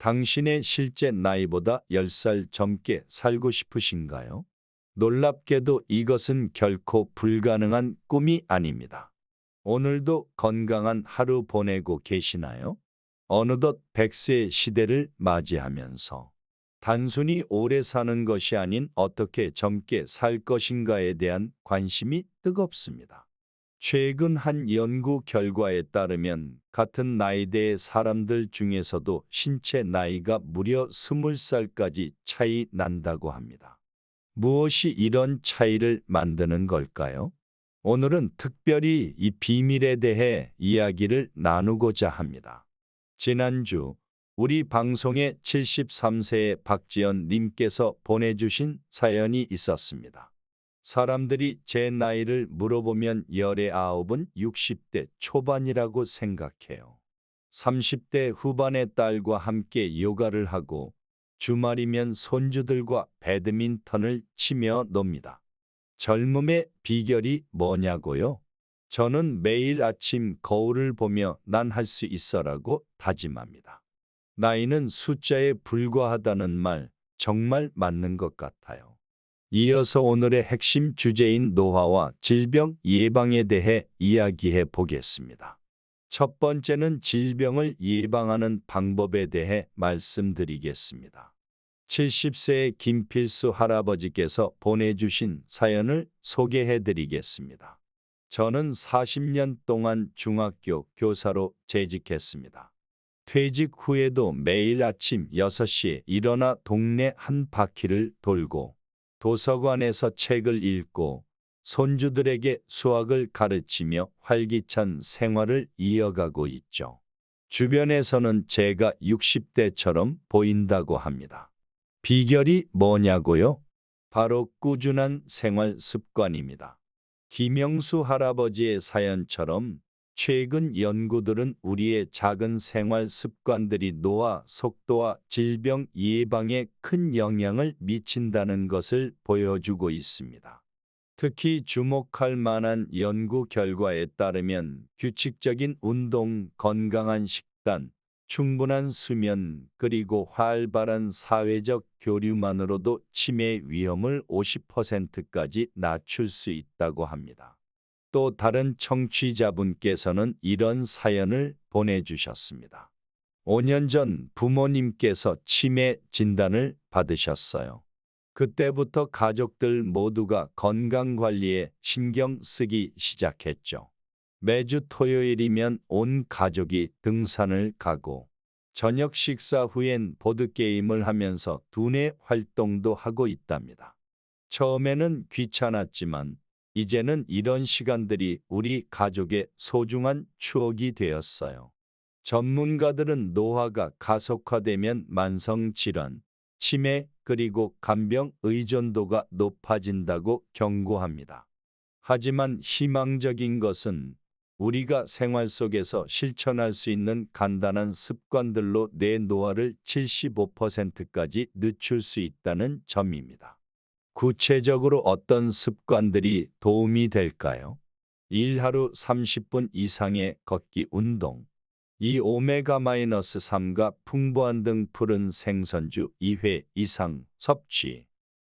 당신의 실제 나이보다 10살 젊게 살고 싶으신가요? 놀랍게도 이것은 결코 불가능한 꿈이 아닙니다. 오늘도 건강한 하루 보내고 계시나요? 어느덧 100세 시대를 맞이하면서 단순히 오래 사는 것이 아닌 어떻게 젊게 살 것인가에 대한 관심이 뜨겁습니다. 최근 한 연구 결과에 따르면 같은 나이대의 사람들 중에서도 신체 나이가 무려 20살까지 차이 난다고 합니다. 무엇이 이런 차이를 만드는 걸까요? 오늘은 특별히 이 비밀에 대해 이야기를 나누고자 합니다. 지난주 우리 방송에 73세의 박지연 님께서 보내주신 사연이 있었습니다. 사람들이 제 나이를 물어보면 열의 9은 60대 초반이라고 생각해요. 30대 후반의 딸과 함께 요가를 하고 주말이면 손주들과 배드민턴을 치며 놉니다. 젊음의 비결이 뭐냐고요? 저는 매일 아침 거울을 보며 난 할 수 있어라고 다짐합니다. 나이는 숫자에 불과하다는 말 정말 맞는 것 같아요. 이어서 오늘의 핵심 주제인 노화와 질병 예방에 대해 이야기해 보겠습니다. 첫 번째는 질병을 예방하는 방법에 대해 말씀드리겠습니다. 70세의 김필수 할아버지께서 보내주신 사연을 소개해 드리겠습니다. 저는 40년 동안 중학교 교사로 재직했습니다. 퇴직 후에도 매일 아침 6시에 일어나 동네 한 바퀴를 돌고 도서관에서 책을 읽고 손주들에게 수학을 가르치며 활기찬 생활을 이어가고 있죠. 주변에서는 제가 60대처럼 보인다고 합니다. 비결이 뭐냐고요? 바로 꾸준한 생활 습관입니다. 김영수 할아버지의 사연처럼 최근 연구들은 우리의 작은 생활 습관들이 노화 속도와 질병 예방에 큰 영향을 미친다는 것을 보여주고 있습니다. 특히 주목할 만한 연구 결과에 따르면 규칙적인 운동, 건강한 식단, 충분한 수면, 그리고 활발한 사회적 교류만으로도 치매 위험을 50%까지 낮출 수 있다고 합니다. 또 다른 청취자분께서는 이런 사연을 보내주셨습니다. 5년 전 부모님께서 치매 진단을 받으셨어요. 그때부터 가족들 모두가 건강관리에 신경 쓰기 시작했죠. 매주 토요일이면 온 가족이 등산을 가고 저녁 식사 후엔 보드게임을 하면서 두뇌 활동도 하고 있답니다. 처음에는 귀찮았지만 이제는 이런 시간들이 우리 가족의 소중한 추억이 되었어요. 전문가들은 노화가 가속화되면 만성질환, 치매 그리고 간병 의존도가 높아진다고 경고합니다. 하지만 희망적인 것은 우리가 생활 속에서 실천할 수 있는 간단한 습관들로 내 노화를 75%까지 늦출 수 있다는 점입니다. 구체적으로 어떤 습관들이 도움이 될까요? 1. 하루 30분 이상의 걷기 운동. 2. 오메가-3가 풍부한 등 푸른 생선주 2회 이상 섭취.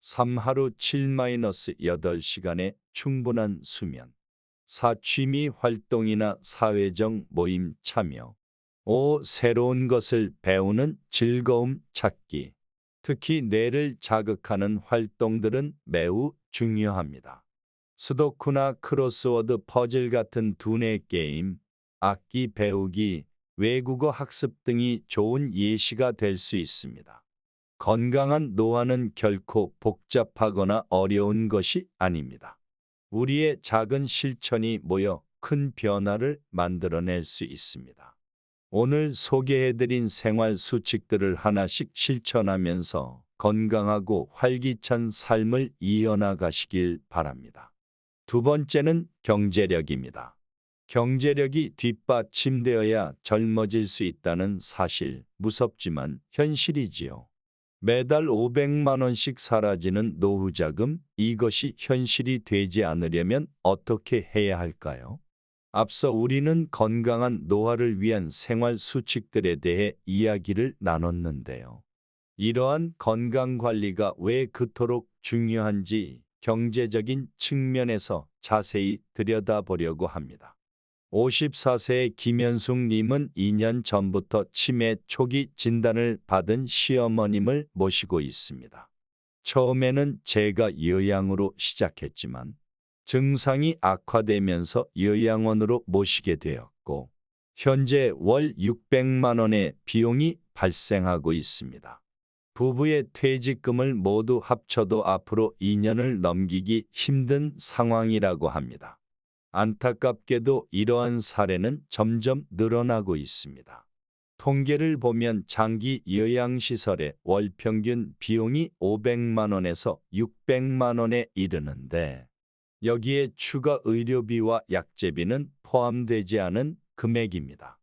3. 하루 7-8시간의 충분한 수면. 4. 취미 활동이나 사회적 모임 참여. 5. 새로운 것을 배우는 즐거움 찾기. 특히 뇌를 자극하는 활동들은 매우 중요합니다. 수도쿠나 크로스워드 퍼즐 같은 두뇌 게임, 악기 배우기, 외국어 학습 등이 좋은 예시가 될 수 있습니다. 건강한 노화는 결코 복잡하거나 어려운 것이 아닙니다. 우리의 작은 실천이 모여 큰 변화를 만들어낼 수 있습니다. 오늘 소개해드린 생활 수칙들을 하나씩 실천하면서 건강하고 활기찬 삶을 이어나가시길 바랍니다. 두 번째는 경제력입니다. 경제력이 뒷받침되어야 젊어질 수 있다는 사실, 무섭지만 현실이지요. 매달 500만 원씩 사라지는 노후자금, 이것이 현실이 되지 않으려면 어떻게 해야 할까요? 앞서 우리는 건강한 노화를 위한 생활 수칙들에 대해 이야기를 나눴는데요. 이러한 건강 관리가 왜 그토록 중요한지 경제적인 측면에서 자세히 들여다보려고 합니다. 54세의 김현숙 님은 2년 전부터 치매 초기 진단을 받은 시어머님을 모시고 있습니다. 처음에는 제가 요양으로 시작했지만 증상이 악화되면서 요양원으로 모시게 되었고 현재 월 600만 원의 비용이 발생하고 있습니다. 부부의 퇴직금을 모두 합쳐도 앞으로 2년을 넘기기 힘든 상황이라고 합니다. 안타깝게도 이러한 사례는 점점 늘어나고 있습니다. 통계를 보면 장기 요양시설의 월 평균 비용이 500만 원에서 600만 원에 이르는데 여기에 추가 의료비와 약제비는 포함되지 않은 금액입니다.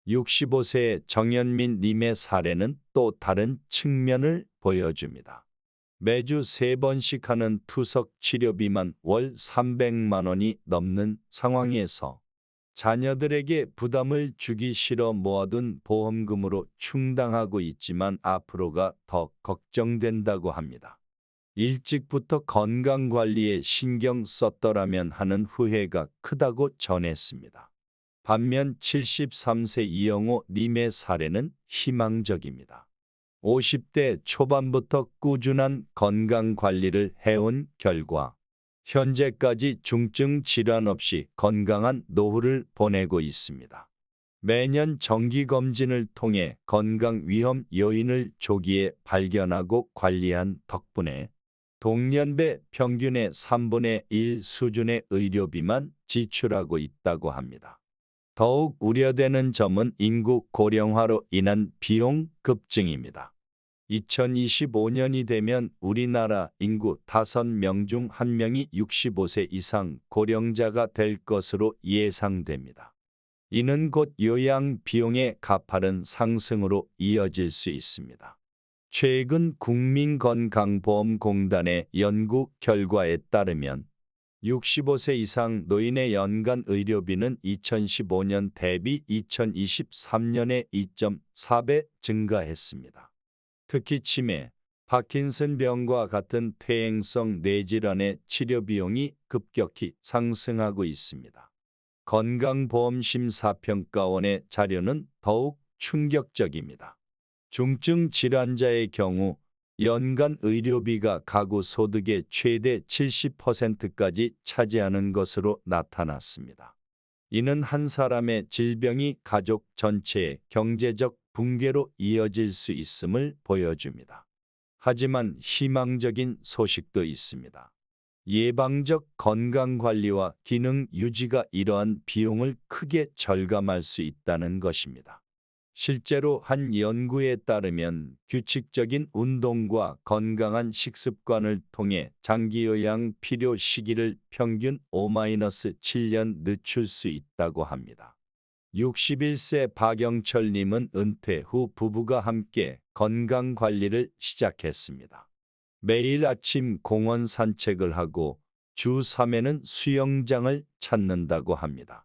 65세의 정현민 님의 사례는 또 다른 측면을 보여줍니다. 매주 3번씩 하는 투석 치료비만 월 300만 원이 넘는 상황에서 자녀들에게 부담을 주기 싫어 모아둔 보험금으로 충당하고 있지만 앞으로가 더 걱정된다고 합니다. 일찍부터 건강관리에 신경 썼더라면 하는 후회가 크다고 전했습니다. 반면 73세 이영호 님의 사례는 희망적입니다. 50대 초반부터 꾸준한 건강관리를 해온 결과 현재까지 중증 질환 없이 건강한 노후를 보내고 있습니다. 매년 정기검진을 통해 건강 위험 요인을 조기에 발견하고 관리한 덕분에 동년배 평균의 3분의 1 수준의 의료비만 지출하고 있다고 합니다. 더욱 우려되는 점은 인구 고령화로 인한 비용 급증입니다. 2025년이 되면 우리나라 인구 5명 중 1명이 65세 이상 고령자가 될 것으로 예상됩니다. 이는 곧 요양 비용의 가파른 상승으로 이어질 수 있습니다. 최근 국민건강보험공단의 연구 결과에 따르면 65세 이상 노인의 연간 의료비는 2015년 대비 2023년에 2.4배 증가했습니다. 특히 치매, 파킨슨병과 같은 퇴행성 뇌질환의 치료 비용이 급격히 상승하고 있습니다. 건강보험심사평가원의 자료는 더욱 충격적입니다. 중증 질환자의 경우 연간 의료비가 가구 소득의 최대 70%까지 차지하는 것으로 나타났습니다. 이는 한 사람의 질병이 가족 전체의 경제적 붕괴로 이어질 수 있음을 보여줍니다. 하지만 희망적인 소식도 있습니다. 예방적 건강관리와 기능 유지가 이러한 비용을 크게 절감할 수 있다는 것입니다. 실제로 한 연구에 따르면 규칙적인 운동과 건강한 식습관을 통해 장기요양 필요 시기를 평균 5-7년 늦출 수 있다고 합니다. 61세 박영철 님은 은퇴 후 부부가 함께 건강관리를 시작했습니다. 매일 아침 공원 산책을 하고 주 3회는 수영장을 찾는다고 합니다.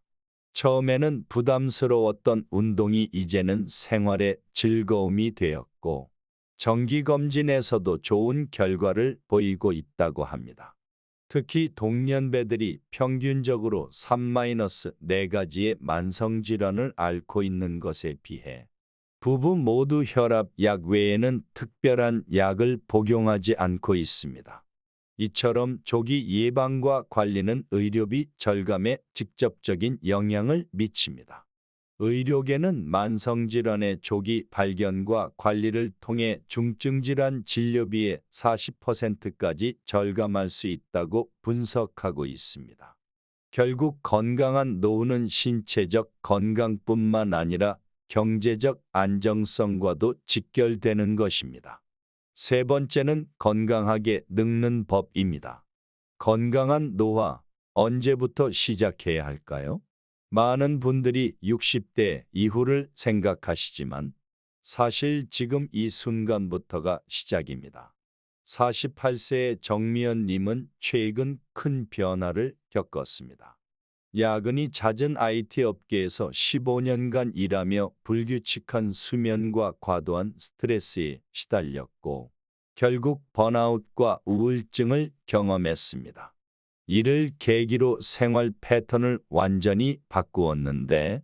처음에는 부담스러웠던 운동이 이제는 생활의 즐거움이 되었고 정기검진에서도 좋은 결과를 보이고 있다고 합니다. 특히 동년배들이 평균적으로 3-4가지의 만성질환을 앓고 있는 것에 비해 부부 모두 혈압약 외에는 특별한 약을 복용하지 않고 있습니다. 이처럼 조기 예방과 관리는 의료비 절감에 직접적인 영향을 미칩니다. 의료계는 만성질환의 조기 발견과 관리를 통해 중증질환 진료비의 40%까지 절감할 수 있다고 분석하고 있습니다. 결국 건강한 노후는 신체적 건강뿐만 아니라 경제적 안정성과도 직결되는 것입니다. 세 번째는 건강하게 늙는 법입니다. 건강한 노화, 언제부터 시작해야 할까요? 많은 분들이 60대 이후를 생각하시지만 사실 지금 이 순간부터가 시작입니다. 48세의 정미연 님은 최근 큰 변화를 겪었습니다. 야근이 잦은 IT 업계에서 15년간 일하며 불규칙한 수면과 과도한 스트레스에 시달렸고 결국 번아웃과 우울증을 경험했습니다. 이를 계기로 생활 패턴을 완전히 바꾸었는데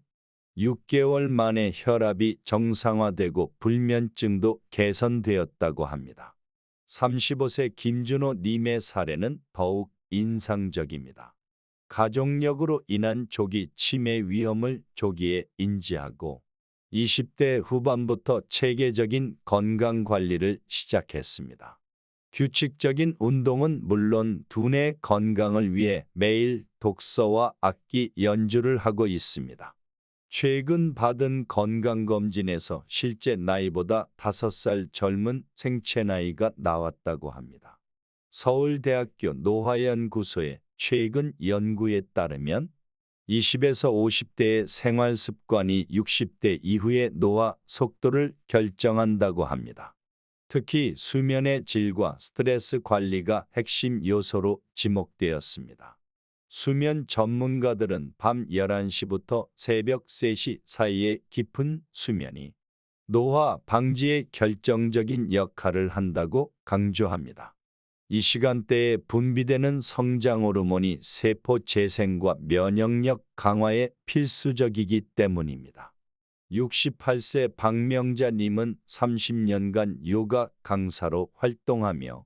6개월 만에 혈압이 정상화되고 불면증도 개선되었다고 합니다. 35세 김준호 님의 사례는 더욱 인상적입니다. 가족력으로 인한 조기 치매 위험을 조기에 인지하고 20대 후반부터 체계적인 건강 관리를 시작했습니다. 규칙적인 운동은 물론 두뇌 건강을 위해 매일 독서와 악기 연주를 하고 있습니다. 최근 받은 건강검진에서 실제 나이보다 5살 젊은 생체 나이가 나왔다고 합니다. 서울대학교 노화연구소의 최근 연구에 따르면 20에서 50대의 생활 습관이 60대 이후의 노화 속도를 결정한다고 합니다. 특히 수면의 질과 스트레스 관리가 핵심 요소로 지목되었습니다. 수면 전문가들은 밤 11시부터 새벽 3시 사이의 깊은 수면이 노화 방지에 결정적인 역할을 한다고 강조합니다. 이 시간대에 분비되는 성장 호르몬이 세포 재생과 면역력 강화에 필수적이기 때문입니다. 68세 박명자님은 30년간 요가 강사로 활동하며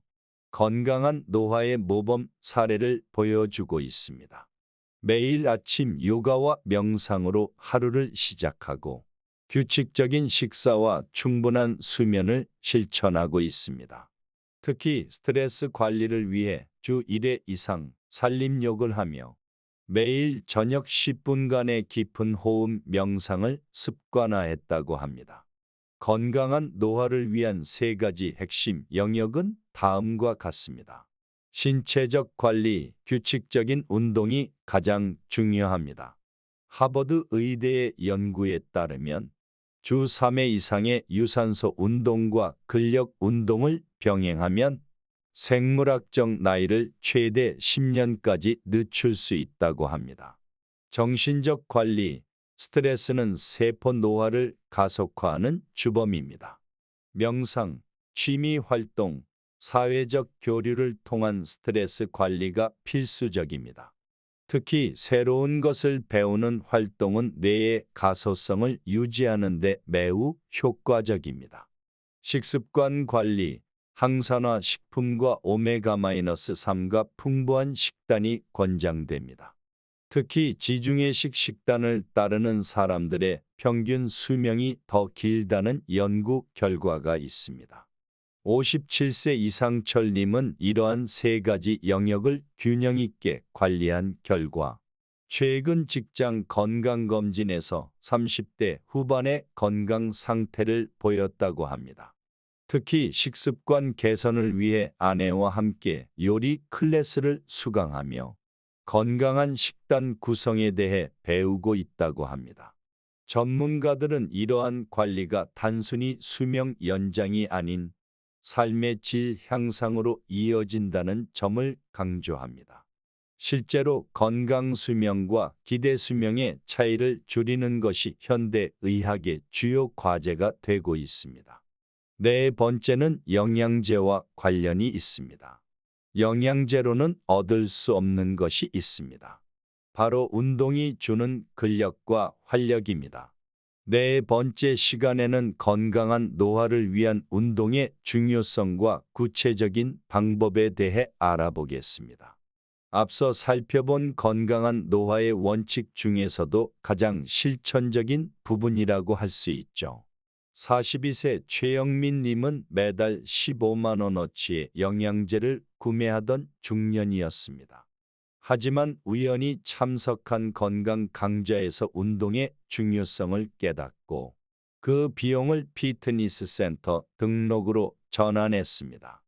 건강한 노화의 모범 사례를 보여주고 있습니다. 매일 아침 요가와 명상으로 하루를 시작하고 규칙적인 식사와 충분한 수면을 실천하고 있습니다. 특히 스트레스 관리를 위해 주 1회 이상 산림욕을 하며 매일 저녁 10분간의 깊은 호흡 명상을 습관화했다고 합니다. 건강한 노화를 위한 3가지 핵심 영역은 다음과 같습니다. 신체적 관리, 규칙적인 운동이 가장 중요합니다. 하버드 의대의 연구에 따르면 주 3회 이상의 유산소 운동과 근력 운동을 병행하면 생물학적 나이를 최대 10년까지 늦출 수 있다고 합니다. 정신적 관리, 스트레스는 세포 노화를 가속화하는 주범입니다. 명상, 취미 활동, 사회적 교류를 통한 스트레스 관리가 필수적입니다. 특히 새로운 것을 배우는 활동은 뇌의 가소성을 유지하는 데 매우 효과적입니다. 식습관 관리, 항산화 식품과 오메가-3가 풍부한 식단이 권장됩니다. 특히 지중해식 식단을 따르는 사람들의 평균 수명이 더 길다는 연구 결과가 있습니다. 57세 이상철님은 이러한 3가지 영역을 균형 있게 관리한 결과 최근 직장 건강검진에서 30대 후반의 건강 상태를 보였다고 합니다. 특히 식습관 개선을 위해 아내와 함께 요리 클래스를 수강하며 건강한 식단 구성에 대해 배우고 있다고 합니다. 전문가들은 이러한 관리가 단순히 수명 연장이 아닌 삶의 질 향상으로 이어진다는 점을 강조합니다. 실제로 건강 수명과 기대 수명의 차이를 줄이는 것이 현대 의학의 주요 과제가 되고 있습니다. 네 번째는 영양제와 관련이 있습니다. 영양제로는 얻을 수 없는 것이 있습니다. 바로 운동이 주는 근력과 활력입니다. 네 번째 시간에는 건강한 노화를 위한 운동의 중요성과 구체적인 방법에 대해 알아보겠습니다. 앞서 살펴본 건강한 노화의 원칙 중에서도 가장 실천적인 부분이라고 할 수 있죠. 42세 최영민 님은 매달 15만 원어치의 영양제를 구매하던 중년이었습니다. 하지만 우연히 참석한 건강 강좌에서 운동의 중요성을 깨닫고 그 비용을 피트니스 센터 등록으로 전환했습니다.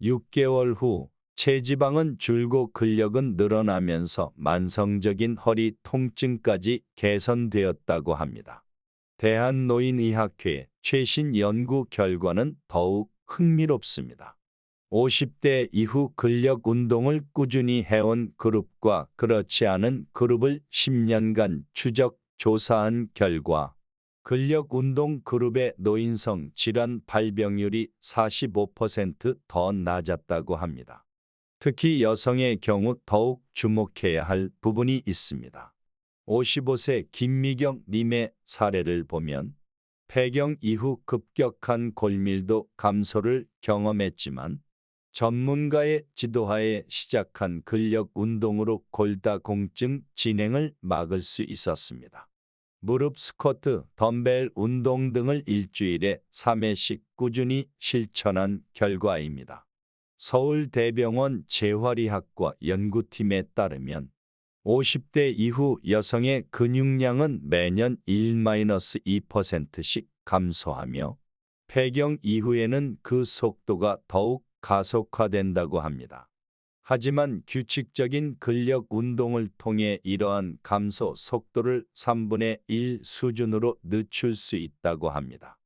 6개월 후 체지방은 줄고 근력은 늘어나면서 만성적인 허리 통증까지 개선되었다고 합니다. 대한노인의학회 최신 연구 결과는 더욱 흥미롭습니다. 50대 이후 근력 운동을 꾸준히 해온 그룹과 그렇지 않은 그룹을 10년간 추적 조사한 결과 근력 운동 그룹의 노인성 질환 발병률이 45%더 낮았다고 합니다. 특히 여성의 경우 더욱 주목해야 할 부분이 있습니다. 55세 김미경 님의 사례를 보면 폐경 이후 급격한 골밀도 감소를 경험했지만 전문가의 지도하에 시작한 근력 운동으로 골다공증 진행을 막을 수 있었습니다. 무릎 스쿼트, 덤벨 운동 등을 일주일에 3회씩 꾸준히 실천한 결과입니다. 서울대병원 재활의학과 연구팀에 따르면 50대 이후 여성의 근육량은 매년 1-2%씩 감소하며 폐경 이후에는 그 속도가 더욱 가속화된다고 합니다. 하지만 규칙적인 근력 운동을 통해 이러한 감소 속도를 3분의 1 수준으로 늦출 수 있다고 합니다.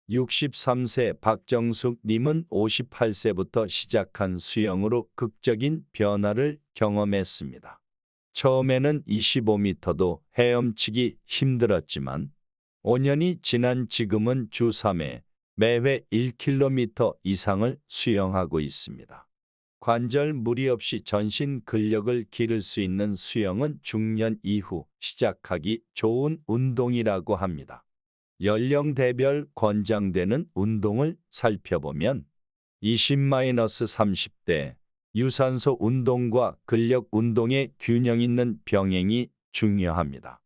63세 박정숙 님은 58세부터 시작한 수영으로 극적인 변화를 경험했습니다. 처음에는 25m도 헤엄치기 힘들었지만 5년이 지난 지금은 주 3회 매회 1km 이상을 수영하고 있습니다. 관절 무리 없이 전신 근력을 기를 수 있는 수영은 중년 이후 시작하기 좋은 운동이라고 합니다. 연령대별 권장되는 운동을 살펴보면 20-30대 유산소 운동과 근력 운동의 균형 있는 병행이 중요합니다.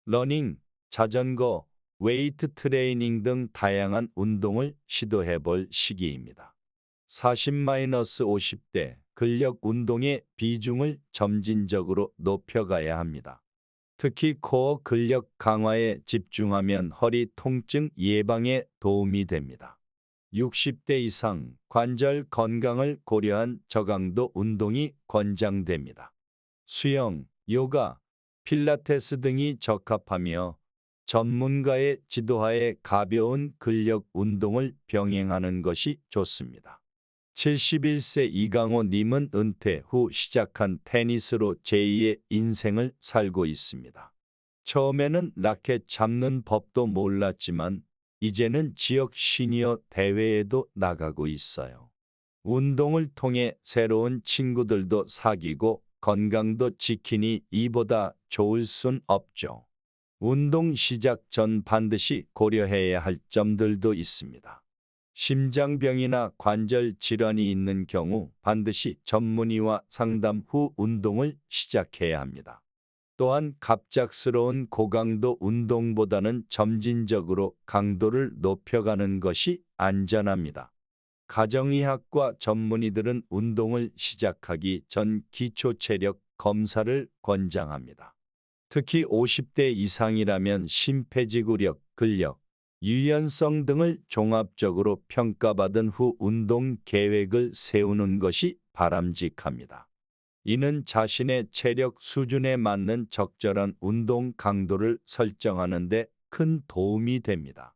러닝, 자전거, 웨이트 트레이닝 등 다양한 운동을 시도해 볼 시기입니다. 40-50대 근력 운동의 비중을 점진적으로 높여가야 합니다. 특히 코어 근력 강화에 집중하면 허리 통증 예방에 도움이 됩니다. 60대 이상 관절 건강을 고려한 저강도 운동이 권장됩니다. 수영, 요가, 필라테스 등이 적합하며 전문가의 지도하에 가벼운 근력 운동을 병행하는 것이 좋습니다. 71세 이강호 님은 은퇴 후 시작한 테니스로 제2의 인생을 살고 있습니다. 처음에는 라켓 잡는 법도 몰랐지만 이제는 지역 시니어 대회에도 나가고 있어요. 운동을 통해 새로운 친구들도 사귀고 건강도 지키니 이보다 좋을 순 없죠. 운동 시작 전 반드시 고려해야 할 점들도 있습니다. 심장병이나 관절 질환이 있는 경우 반드시 전문의와 상담 후 운동을 시작해야 합니다. 또한 갑작스러운 고강도 운동보다는 점진적으로 강도를 높여가는 것이 안전합니다. 가정의학과 전문의들은 운동을 시작하기 전 기초 체력 검사를 권장합니다. 특히 50대 이상이라면 심폐지구력, 근력, 유연성 등을 종합적으로 평가받은 후 운동 계획을 세우는 것이 바람직합니다. 이는 자신의 체력 수준에 맞는 적절한 운동 강도를 설정하는 데 큰 도움이 됩니다.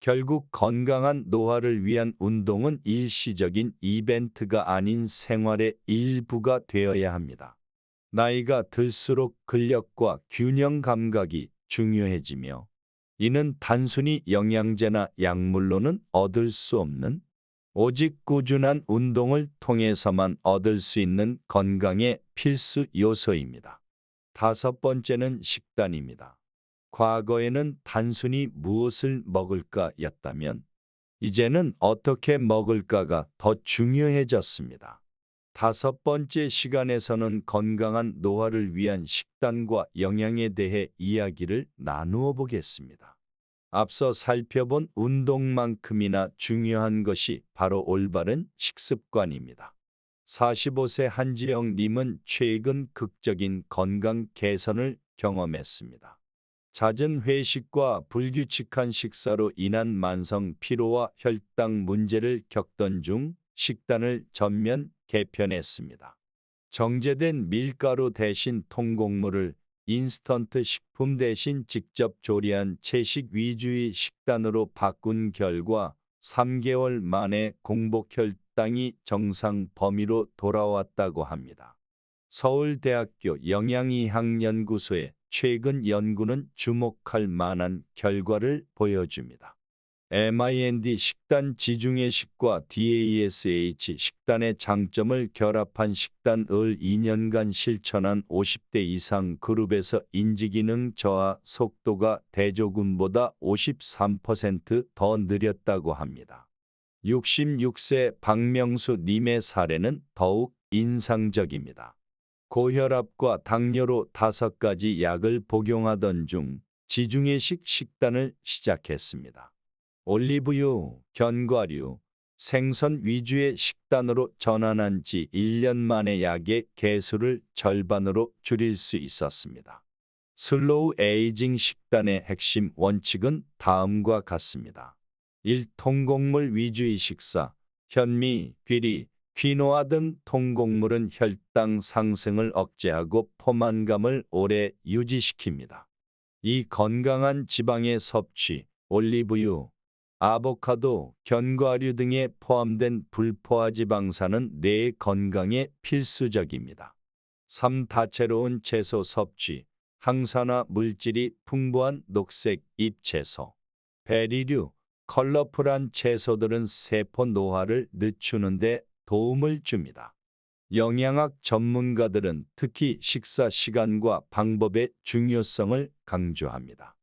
결국 건강한 노화를 위한 운동은 일시적인 이벤트가 아닌 생활의 일부가 되어야 합니다. 나이가 들수록 근력과 균형 감각이 중요해지며 이는 단순히 영양제나 약물로는 얻을 수 없는 오직 꾸준한 운동을 통해서만 얻을 수 있는 건강의 필수 요소입니다. 5번째는 식단입니다. 과거에는 단순히 무엇을 먹을까였다면 이제는 어떻게 먹을까가 더 중요해졌습니다. 5번째 시간에서는 건강한 노화를 위한 식단과 영양에 대해 이야기를 나누어 보겠습니다. 앞서 살펴본 운동만큼이나 중요한 것이 바로 올바른 식습관입니다. 45세 한지영 님은 최근 극적인 건강 개선을 경험했습니다. 잦은 회식과 불규칙한 식사로 인한 만성 피로와 혈당 문제를 겪던 중 식단을 전면 개편했습니다. 정제된 밀가루 대신 통곡물을 인스턴트 식품 대신 직접 조리한 채식 위주의 식단으로 바꾼 결과 3개월 만에 공복 마땅히 정상 범위로 돌아왔다고 합니다. 서울대학교 영양의학연구소의 최근 연구는 주목할 만한 결과를 보여줍니다. MIND 식단 지중해식과 DASH 식단의 장점을 결합한 식단을 2년간 실천한 50대 이상 그룹에서 인지기능 저하 속도가 대조군보다 53%더 느렸다고 합니다. 66세 박명수 님의 사례는 더욱 인상적입니다. 고혈압과 당뇨로 5가지 약을 복용하던 중 지중해식 식단을 시작했습니다. 올리브유, 견과류, 생선 위주의 식단으로 전환한 지 1년 만에 약의 개수를 절반으로 줄일 수 있었습니다. 슬로우 에이징 식단의 핵심 원칙은 다음과 같습니다. 1. 통곡물 위주의 식사, 현미, 귀리, 퀴노아 등 통곡물은 혈당 상승을 억제하고 포만감을 오래 유지시킵니다. 2. 건강한 지방의 섭취, 올리브유, 아보카도, 견과류 등에 포함된 불포화 지방산은 뇌 건강에 필수적입니다. 3. 다채로운 채소 섭취, 항산화 물질이 풍부한 녹색 잎채소, 베리류, 컬러풀한 채소들은 세포 노화를 늦추는 데 도움을 줍니다. 영양학 전문가들은 특히 식사 시간과 방법의 중요성을 강조합니다.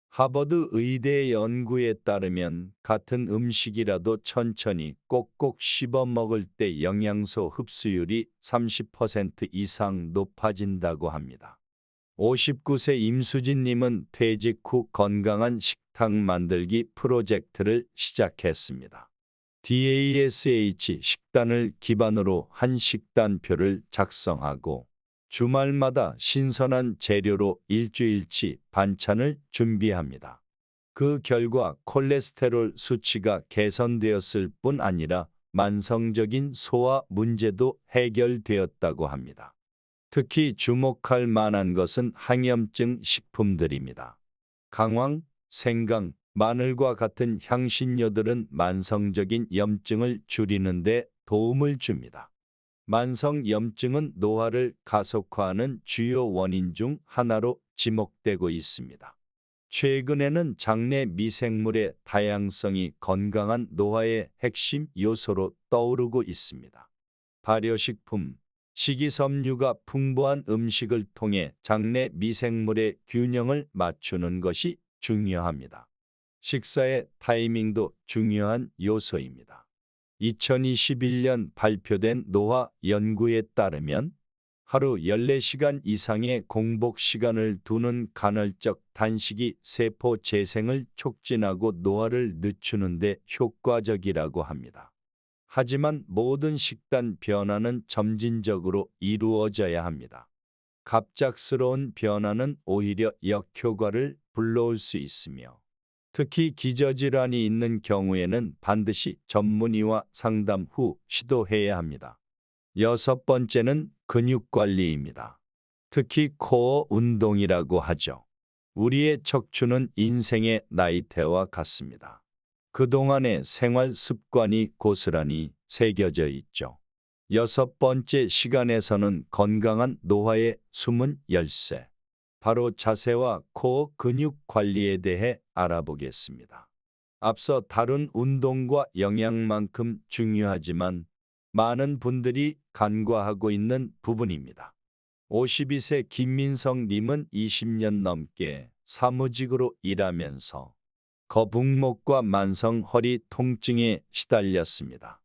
하버드 의대 연구에 따르면 같은 음식이라도 천천히 꼭꼭 씹어 먹을 때 영양소 흡수율이 30% 이상 높아진다고 합니다. 59세 임수진님은 퇴직 후 건강한 식탁 만들기 프로젝트를 시작했습니다. DASH 식단을 기반으로 한 식단표를 작성하고 주말마다 신선한 재료로 일주일치 반찬을 준비합니다. 그 결과 콜레스테롤 수치가 개선되었을 뿐 아니라 만성적인 소화 문제도 해결되었다고 합니다. 특히 주목할 만한 것은 항염증 식품들입니다. 강황, 생강, 마늘과 같은 향신료들은 만성적인 염증을 줄이는 데 도움을 줍니다. 만성 염증은 노화를 가속화하는 주요 원인 중 하나로 지목되고 있습니다. 최근에는 장내 미생물의 다양성이 건강한 노화의 핵심 요소로 떠오르고 있습니다. 발효식품, 식이섬유가 풍부한 음식을 통해 장내 미생물의 균형을 맞추는 것이 중요합니다. 식사의 타이밍도 중요한 요소입니다. 2021년 발표된 노화 연구에 따르면 하루 14시간 이상의 공복 시간을 두는 간헐적 단식이 세포 재생을 촉진하고 노화를 늦추는 데 효과적이라고 합니다. 하지만 모든 식단 변화는 점진적으로 이루어져야 합니다. 갑작스러운 변화는 오히려 역효과를 불러올 수 있으며 특히 기저질환이 있는 경우에는 반드시 전문의와 상담 후 시도해야 합니다. 6번째는 근육관리입니다. 특히 코어 운동이라고 하죠. 우리의 척추는 인생의 나이테와 같습니다. 그동안의 생활 습관이 고스란히 새겨져 있죠. 6번째 시간에서는 건강한 노화의 숨은 열쇠, 바로 자세와 코어 근육 관리에 대해 알아보겠습니다. 앞서 다룬 운동과 영양만큼 중요하지만 많은 분들이 간과하고 있는 부분입니다. 52세 김민성 님은 20년 넘게 사무직으로 일하면서 거북목과 만성 허리 통증에 시달렸습니다.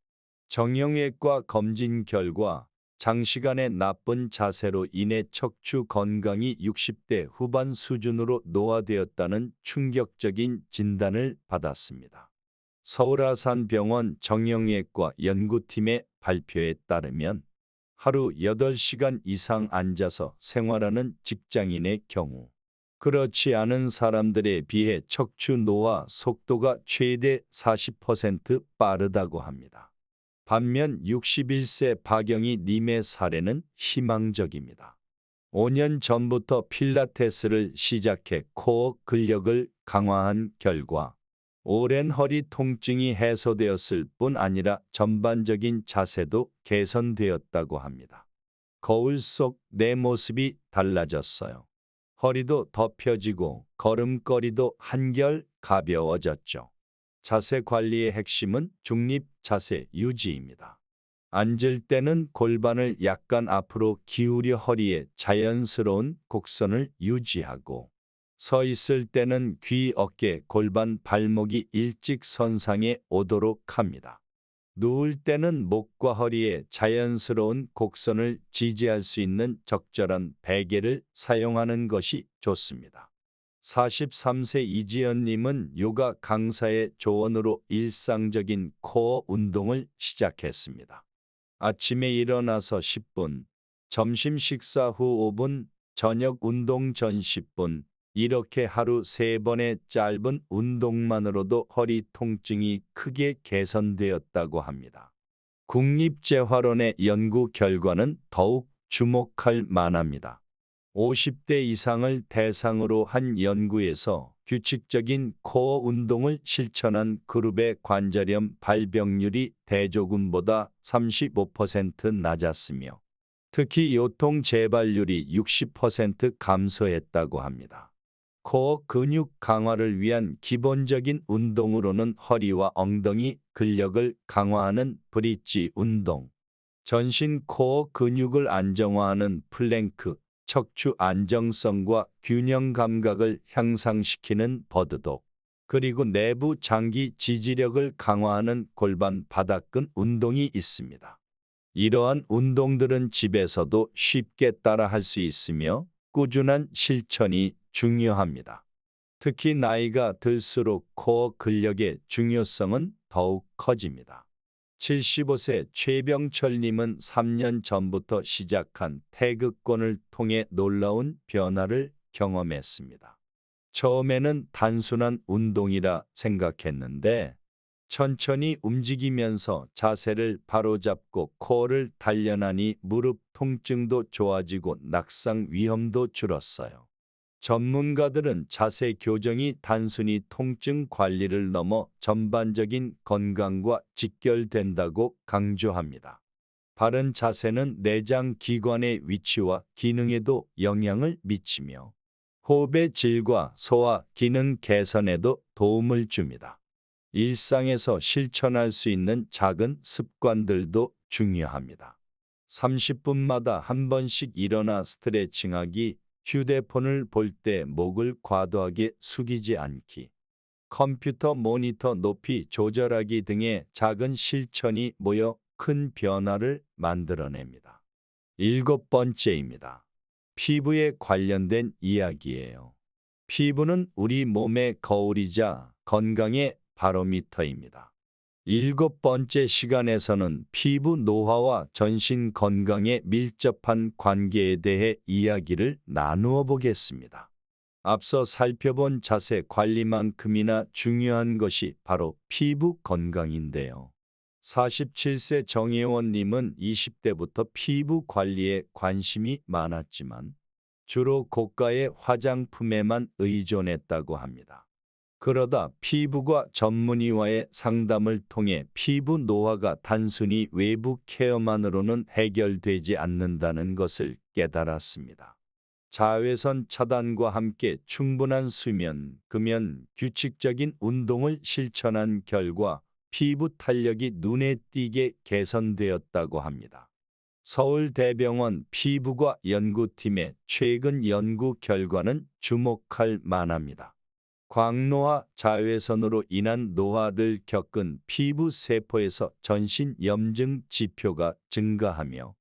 정형외과 검진 결과 장시간의 나쁜 자세로 인해 척추 건강이 60대 후반 수준으로 노화되었다는 충격적인 진단을 받았습니다. 서울아산병원 정형외과 연구팀의 발표에 따르면 하루 8시간 이상 앉아서 생활하는 직장인의 경우 그렇지 않은 사람들에 비해 척추 노화 속도가 최대 40% 빠르다고 합니다. 반면 61세 박영희 님의 사례는 희망적입니다. 5년 전부터 필라테스를 시작해 코어 근력을 강화한 결과 오랜 허리 통증이 해소되었을 뿐 아니라 전반적인 자세도 개선되었다고 합니다. 거울 속 내 모습이 달라졌어요. 허리도 더 펴지고 걸음걸이도 한결 가벼워졌죠. 자세 관리의 핵심은 중립 자세 유지입니다. 앉을 때는 골반을 약간 앞으로 기울여 허리에 자연스러운 곡선을 유지하고, 서 있을 때는 귀, 어깨, 골반, 발목이 일직선상에 오도록 합니다. 누울 때는 목과 허리에 자연스러운 곡선을 지지할 수 있는 적절한 베개를 사용하는 것이 좋습니다. 43세 이지연님은 요가 강사의 조언으로 일상적인 코어 운동을 시작했습니다. 아침에 일어나서 10분, 점심 식사 후 5분, 저녁 운동 전 10분, 이렇게 하루 3번의 짧은 운동만으로도 허리 통증이 크게 개선되었다고 합니다. 국립재활원의 연구 결과는 더욱 주목할 만합니다. 50대 이상을 대상으로 한 연구에서 규칙적인 코어 운동을 실천한 그룹의 관절염 발병률이 대조군보다 35% 낮았으며, 특히 요통 재발률이 60% 감소했다고 합니다. 코어 근육 강화를 위한 기본적인 운동으로는 허리와 엉덩이 근력을 강화하는 브릿지 운동, 전신 코어 근육을 안정화하는 플랭크, 척추 안정성과 균형 감각을 향상시키는 버드독, 그리고 내부 장기 지지력을 강화하는 골반 바닥근 운동이 있습니다. 이러한 운동들은 집에서도 쉽게 따라할 수 있으며 꾸준한 실천이 중요합니다. 특히 나이가 들수록 코어 근력의 중요성은 더욱 커집니다. 75세 최병철님은 3년 전부터 시작한 태극권을 통해 놀라운 변화를 경험했습니다. 처음에는 단순한 운동이라 생각했는데, 천천히 움직이면서 자세를 바로잡고 코어를 단련하니 무릎 통증도 좋아지고 낙상 위험도 줄었어요. 전문가들은 자세 교정이 단순히 통증 관리를 넘어 전반적인 건강과 직결된다고 강조합니다. 바른 자세는 내장 기관의 위치와 기능에도 영향을 미치며 호흡의 질과 소화 기능 개선에도 도움을 줍니다. 일상에서 실천할 수 있는 작은 습관들도 중요합니다. 30분마다 한 번씩 일어나 스트레칭하기, 휴대폰을 볼 때 목을 과도하게 숙이지 않기, 컴퓨터 모니터 높이 조절하기 등의 작은 실천이 모여 큰 변화를 만들어냅니다. 7번째입니다. 피부에 관련된 이야기예요. 피부는 우리 몸의 거울이자 건강의 바로미터입니다. 7번째 시간에서는 피부 노화와 전신 건강에 밀접한 관계에 대해 이야기를 나누어 보겠습니다. 앞서 살펴본 자세 관리만큼이나 중요한 것이 바로 피부 건강인데요. 47세 정혜원님은 20대부터 피부 관리에 관심이 많았지만 주로 고가의 화장품에만 의존했다고 합니다. 그러다 피부과 전문의와의 상담을 통해 피부 노화가 단순히 외부 케어만으로는 해결되지 않는다는 것을 깨달았습니다. 자외선 차단과 함께 충분한 수면, 금연, 규칙적인 운동을 실천한 결과 피부 탄력이 눈에 띄게 개선되었다고 합니다. 서울대병원 피부과 연구팀의 최근 연구 결과는 주목할 만합니다. 광노화 자외선으로 인한 노화를 겪은 피부 세포에서 전신 염증 지표가 증가하며,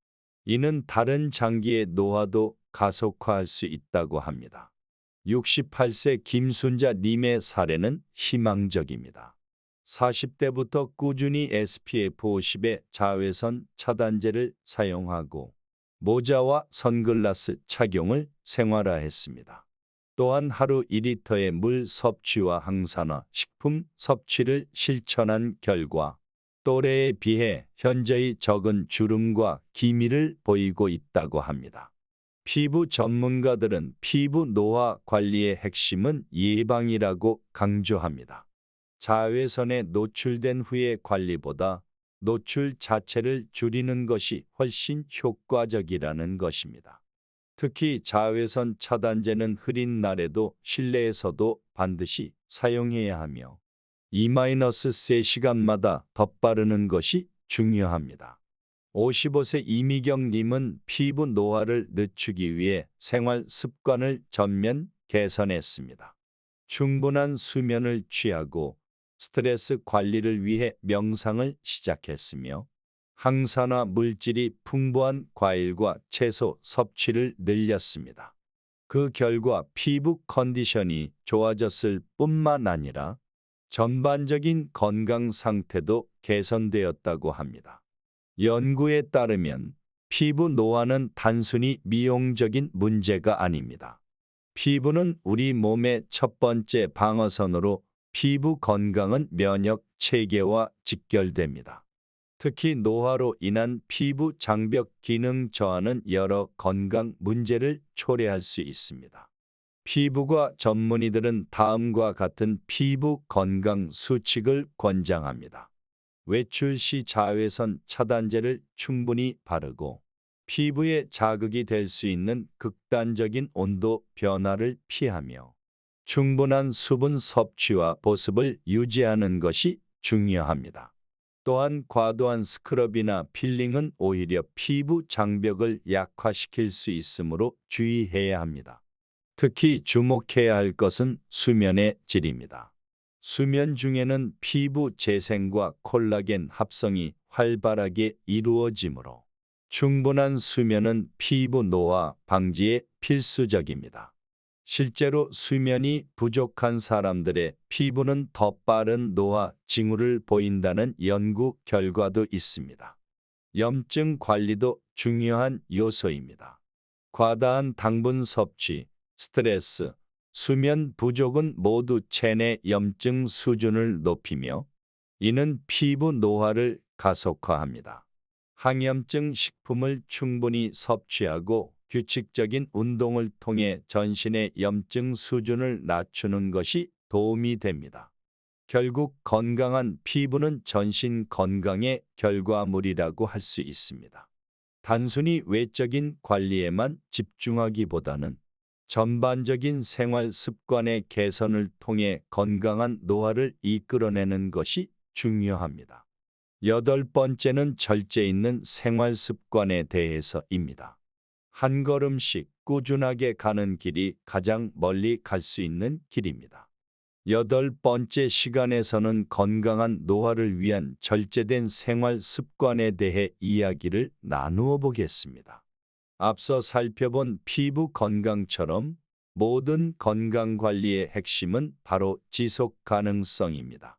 이는 다른 장기의 노화도 가속화할 수 있다고 합니다. 68세 김순자 님의 사례는 희망적입니다. 40대부터 꾸준히 SPF50의 자외선 차단제를 사용하고 모자와 선글라스 착용을 생활화했습니다. 또한 하루 2리터의 물 섭취와 항산화 식품 섭취를 실천한 결과 또래에 비해 현저히 적은 주름과 기미를 보이고 있다고 합니다. 피부 전문가들은 피부 노화 관리의 핵심은 예방이라고 강조합니다. 자외선에 노출된 후의 관리보다 노출 자체를 줄이는 것이 훨씬 효과적이라는 것입니다. 특히 자외선 차단제는 흐린 날에도 실내에서도 반드시 사용해야 하며 2-3시간마다 덧바르는 것이 중요합니다. 55세 이미경님은 피부 노화를 늦추기 위해 생활 습관을 전면 개선했습니다. 충분한 수면을 취하고 스트레스 관리를 위해 명상을 시작했으며 항산화 물질이 풍부한 과일과 채소 섭취를 늘렸습니다. 그 결과 피부 컨디션이 좋아졌을 뿐만 아니라 전반적인 건강 상태도 개선되었다고 합니다. 연구에 따르면 피부 노화는 단순히 미용적인 문제가 아닙니다. 피부는 우리 몸의 첫 번째 방어선으로 피부 건강은 면역 체계와 직결됩니다. 특히 노화로 인한 피부 장벽 기능 저하는 여러 건강 문제를 초래할 수 있습니다. 피부과 전문의들은 다음과 같은 피부 건강 수칙을 권장합니다. 외출 시 자외선 차단제를 충분히 바르고 피부에 자극이 될 수 있는 극단적인 온도 변화를 피하며 충분한 수분 섭취와 보습을 유지하는 것이 중요합니다. 또한 과도한 스크럽이나 필링은 오히려 피부 장벽을 약화시킬 수 있으므로 주의해야 합니다. 특히 주목해야 할 것은 수면의 질입니다. 수면 중에는 피부 재생과 콜라겐 합성이 활발하게 이루어지므로 충분한 수면은 피부 노화 방지에 필수적입니다. 실제로 수면이 부족한 사람들의 피부는 더 빠른 노화 징후를 보인다는 연구 결과도 있습니다. 염증 관리도 중요한 요소입니다. 과다한 당분 섭취, 스트레스, 수면 부족은 모두 체내 염증 수준을 높이며 이는 피부 노화를 가속화합니다. 항염증 식품을 충분히 섭취하고 규칙적인 운동을 통해 전신의 염증 수준을 낮추는 것이 도움이 됩니다. 결국 건강한 피부는 전신 건강의 결과물이라고 할 수 있습니다. 단순히 외적인 관리에만 집중하기보다는 전반적인 생활 습관의 개선을 통해 건강한 노화를 이끌어내는 것이 중요합니다. 8번째는 절제 있는 생활 습관에 대해서입니다. 한 걸음씩 꾸준하게 가는 길이 가장 멀리 갈 수 있는 길입니다. 8번째 시간에서는 건강한 노화를 위한 절제된 생활 습관에 대해 이야기를 나누어 보겠습니다. 앞서 살펴본 피부 건강처럼 모든 건강관리의 핵심은 바로 지속 가능성입니다.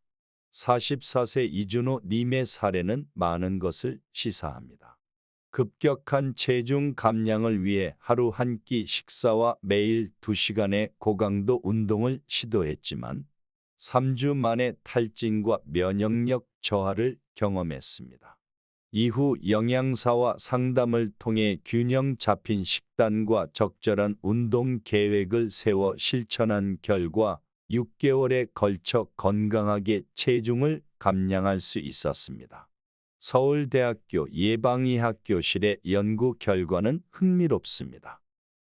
44세 이준호 님의 사례는 많은 것을 시사합니다. 급격한 체중 감량을 위해 하루 한 끼 식사와 매일 2시간의 고강도 운동을 시도했지만 3주 만에 탈진과 면역력 저하를 경험했습니다. 이후 영양사와 상담을 통해 균형 잡힌 식단과 적절한 운동 계획을 세워 실천한 결과 6개월에 걸쳐 건강하게 체중을 감량할 수 있었습니다. 서울대학교 예방의학교실의 연구 결과는 흥미롭습니다.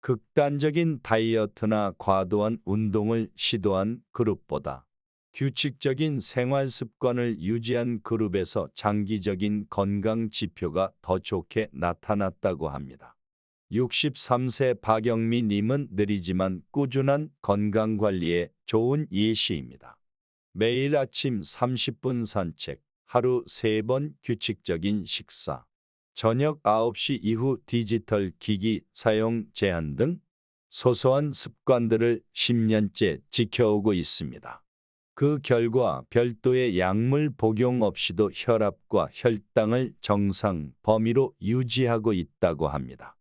극단적인 다이어트나 과도한 운동을 시도한 그룹보다 규칙적인 생활 습관을 유지한 그룹에서 장기적인 건강 지표가 더 좋게 나타났다고 합니다. 63세 박영미 님은 느리지만 꾸준한 건강관리에 좋은 예시입니다. 매일 아침 30분 산책, 하루 3번 규칙적인 식사, 저녁 9시 이후 디지털 기기 사용 제한 등 소소한 습관들을 10년째 지켜오고 있습니다. 그 결과 별도의 약물 복용 없이도 혈압과 혈당을 정상 범위로 유지하고 있다고 합니다.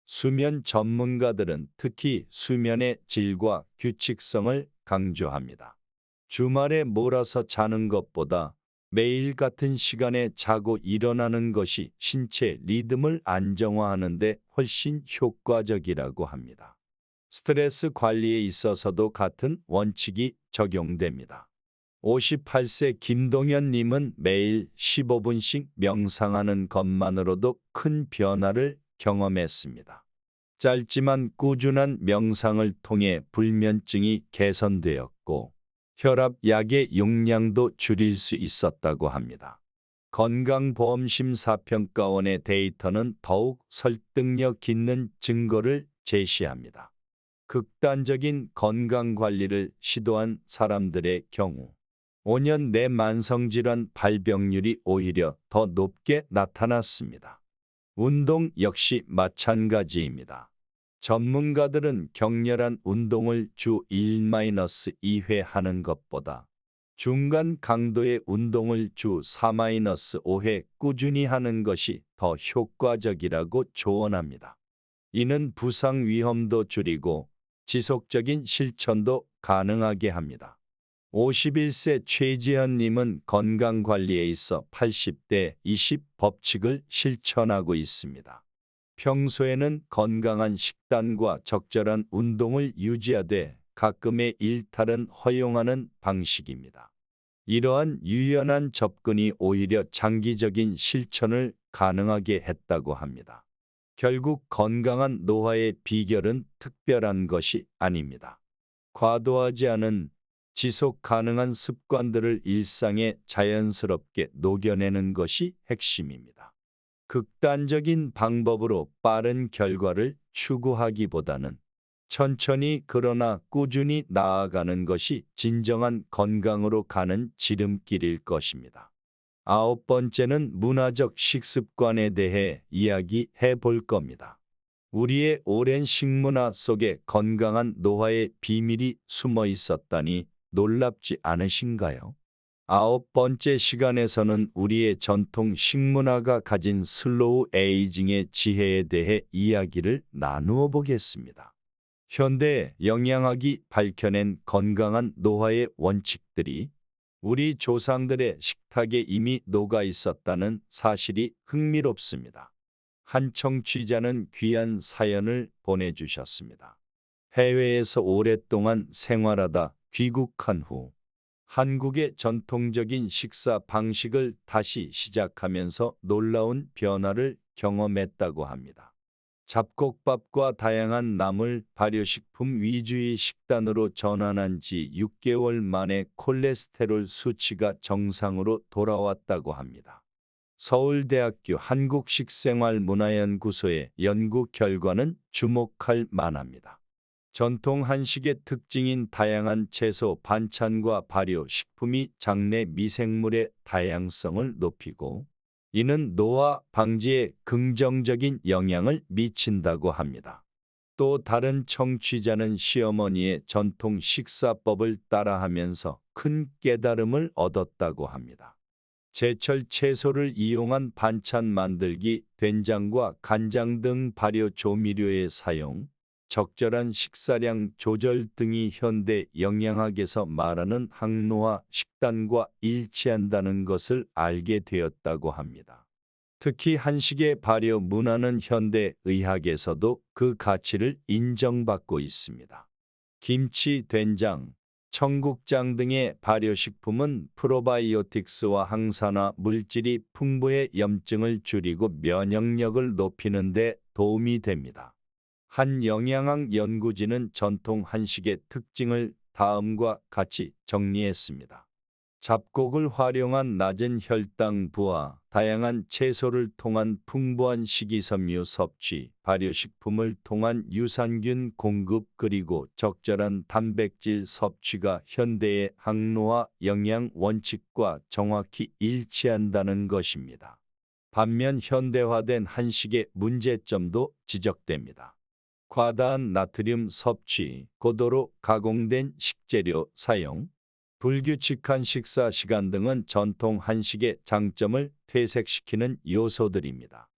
수면 전문가들은 특히 수면의 질과 규칙성을 강조합니다. 주말에 몰아서 자는 것보다 매일 같은 시간에 자고 일어나는 것이 신체 리듬을 안정화하는 데 훨씬 효과적이라고 합니다. 스트레스 관리에 있어서도 같은 원칙이 적용됩니다. 58세 김동현님은 매일 15분씩 명상하는 것만으로도 큰 변화를 경험했습니다. 짧지만 꾸준한 명상을 통해 불면증이 개선되었고 혈압 약의 용량도 줄일 수 있었다고 합니다. 건강보험심사평가원의 데이터는 더욱 설득력 있는 증거를 제시합니다. 극단적인 건강관리를 시도한 사람들의 경우 5년 내 만성질환 발병률이 오히려 더 높게 나타났습니다. 운동 역시 마찬가지입니다. 전문가들은 격렬한 운동을 주 1-2회 하는 것보다 중간 강도의 운동을 주 4-5회 꾸준히 하는 것이 더 효과적이라고 조언합니다. 이는 부상 위험도 줄이고 지속적인 실천도 가능하게 합니다. 51세 최지현님은 건강관리에 있어 80대 20 법칙을 실천하고 있습니다. 평소에는 건강한 식단과 적절한 운동을 유지하되 가끔의 일탈은 허용하는 방식입니다. 이러한 유연한 접근이 오히려 장기적인 실천을 가능하게 했다고 합니다. 결국 건강한 노화의 비결은 특별한 것이 아닙니다. 과도하지 않은 지속 가능한 습관들을 일상에 자연스럽게 녹여내는 것이 핵심입니다. 극단적인 방법으로 빠른 결과를 추구하기보다는 천천히 그러나 꾸준히 나아가는 것이 진정한 건강으로 가는 지름길일 것입니다. 9번째는 문화적 식습관에 대해 이야기해 볼 겁니다. 우리의 오랜 식문화 속에 건강한 노화의 비밀이 숨어 있었다니 놀랍지 않으신가요? 9번째 시간에서는 우리의 전통 식문화가 가진 슬로우 에이징의 지혜에 대해 이야기를 나누어 보겠습니다. 현대 영양학이 밝혀낸 건강한 노화의 원칙들이 우리 조상들의 식탁에 이미 녹아 있었다는 사실이 흥미롭습니다. 한 청취자는 귀한 사연을 보내주셨습니다. 해외에서 오랫동안 생활하다 귀국한 후 한국의 전통적인 식사 방식을 다시 시작하면서 놀라운 변화를 경험했다고 합니다. 잡곡밥과 다양한 나물, 발효식품 위주의 식단으로 전환한 지 6개월 만에 콜레스테롤 수치가 정상으로 돌아왔다고 합니다. 서울대학교 한국식생활문화연구소의 연구 결과는 주목할 만합니다. 전통 한식의 특징인 다양한 채소, 반찬과 발효, 식품이 장내 미생물의 다양성을 높이고 이는 노화 방지에 긍정적인 영향을 미친다고 합니다. 또 다른 청취자는 시어머니의 전통 식사법을 따라하면서 큰 깨달음을 얻었다고 합니다. 제철 채소를 이용한 반찬 만들기, 된장과 간장 등 발효 조미료의 사용, 적절한 식사량 조절 등이 현대 영양학에서 말하는 항노화 식단과 일치한다는 것을 알게 되었다고 합니다. 특히 한식의 발효 문화는 현대 의학에서도 그 가치를 인정받고 있습니다. 김치, 된장, 청국장 등의 발효식품은 프로바이오틱스와 항산화 물질이 풍부해 염증을 줄이고 면역력을 높이는 데 도움이 됩니다. 한 영양학 연구진은 전통 한식의 특징을 다음과 같이 정리했습니다. 잡곡을 활용한 낮은 혈당 부하, 다양한 채소를 통한 풍부한 식이섬유 섭취, 발효식품을 통한 유산균 공급 그리고 적절한 단백질 섭취가 현대의 항노화 영양 원칙과 정확히 일치한다는 것입니다. 반면 현대화된 한식의 문제점도 지적됩니다. 과다한 나트륨 섭취, 고도로 가공된 식재료 사용, 불규칙한 식사 시간 등은 전통 한식의 장점을 퇴색시키는 요소들입니다.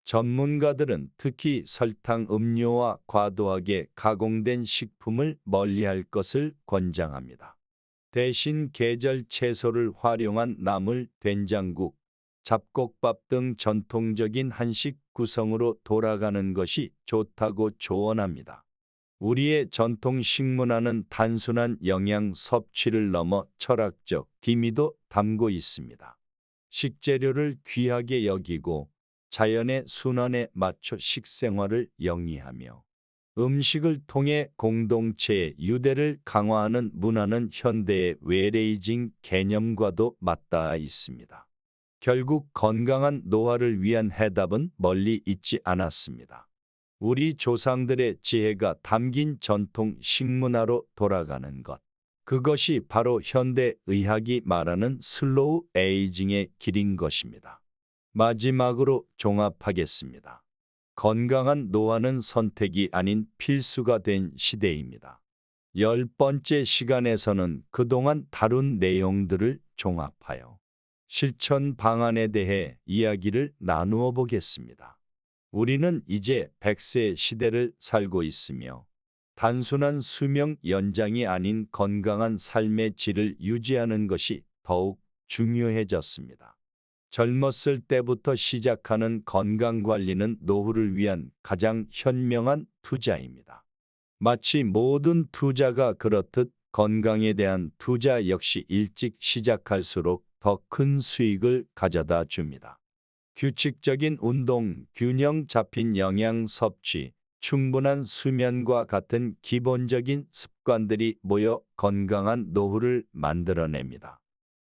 전문가들은 특히 설탕 음료와 과도하게 가공된 식품을 멀리할 것을 권장합니다. 대신 계절 채소를 활용한 나물, 된장국, 잡곡밥 등 전통적인 한식 구성으로 돌아가는 것이 좋다고 조언합니다. 우리의 전통 식문화는 단순한 영양 섭취를 넘어 철학적 기미도 담고 있습니다. 식재료를 귀하게 여기고 자연의 순환에 맞춰 식생활을 영위하며 음식을 통해 공동체의 유대를 강화하는 문화는 현대의 웰베이징 개념과도 맞닿아 있습니다. 결국 건강한 노화를 위한 해답은 멀리 있지 않았습니다. 우리 조상들의 지혜가 담긴 전통 식문화로 돌아가는 것. 그것이 바로 현대 의학이 말하는 슬로우 에이징의 길인 것입니다. 마지막으로 종합하겠습니다. 건강한 노화는 선택이 아닌 필수가 된 시대입니다. 10번째 시간에서는 그동안 다룬 내용들을 종합하여 실천 방안에 대해 이야기를 나누어 보겠습니다. 우리는 이제 100세 시대를 살고 있으며 단순한 수명 연장이 아닌 건강한 삶의 질을 유지하는 것이 더욱 중요해졌습니다. 젊었을 때부터 시작하는 건강관리는 노후를 위한 가장 현명한 투자입니다. 마치 모든 투자가 그렇듯 건강에 대한 투자 역시 일찍 시작할수록 더 큰 수익을 가져다 줍니다. 규칙적인 운동, 균형 잡힌 영양 섭취, 충분한 수면과 같은 기본적인 습관들이 모여 건강한 노후를 만들어냅니다.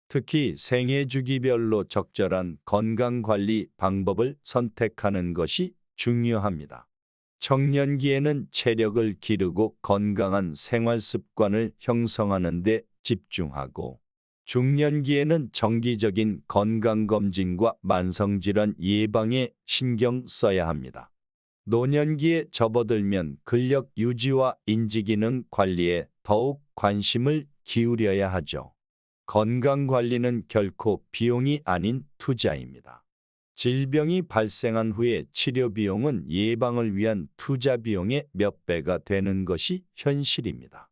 특히 생애 주기별로 적절한 건강관리 방법을 선택하는 것이 중요합니다. 청년기에는 체력을 기르고 건강한 생활 습관을 형성하는 데 집중하고 중년기에는 정기적인 건강검진과 만성질환 예방에 신경 써야 합니다. 노년기에 접어들면 근력 유지와 인지기능 관리에 더욱 관심을 기울여야 하죠. 건강관리는 결코 비용이 아닌 투자입니다. 질병이 발생한 후에 치료 비용은 예방을 위한 투자 비용의 몇 배가 되는 것이 현실입니다.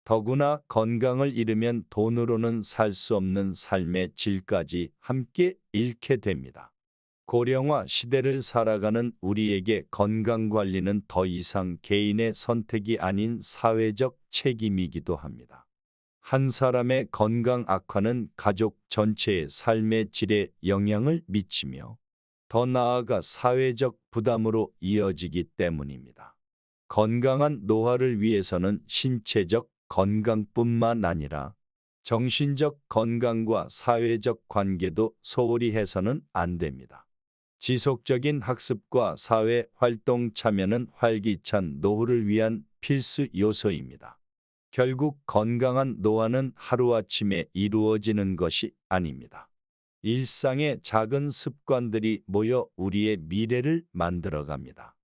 더구나 건강을 잃으면 돈으로는 살 수 없는 삶의 질까지 함께 잃게 됩니다. 고령화 시대를 살아가는 우리에게 건강관리는 더 이상 개인의 선택이 아닌 사회적 책임이기도 합니다. 한 사람의 건강 악화는 가족 전체의 삶의 질에 영향을 미치며 더 나아가 사회적 부담으로 이어지기 때문입니다. 건강한 노화를 위해서는 신체적 건강뿐만 아니라 정신적 건강과 사회적 관계도 소홀히 해서는 안 됩니다. 지속적인 학습과 사회 활동 참여는 활기찬 노후를 위한 필수 요소입니다. 결국 건강한 노화는 하루아침에 이루어지는 것이 아닙니다. 일상의 작은 습관들이 모여 우리의 미래를 만들어갑니다.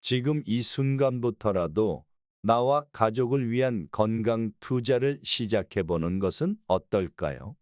지금 이 순간부터라도 나와 가족을 위한 건강 투자를 시작해보는 것은 어떨까요?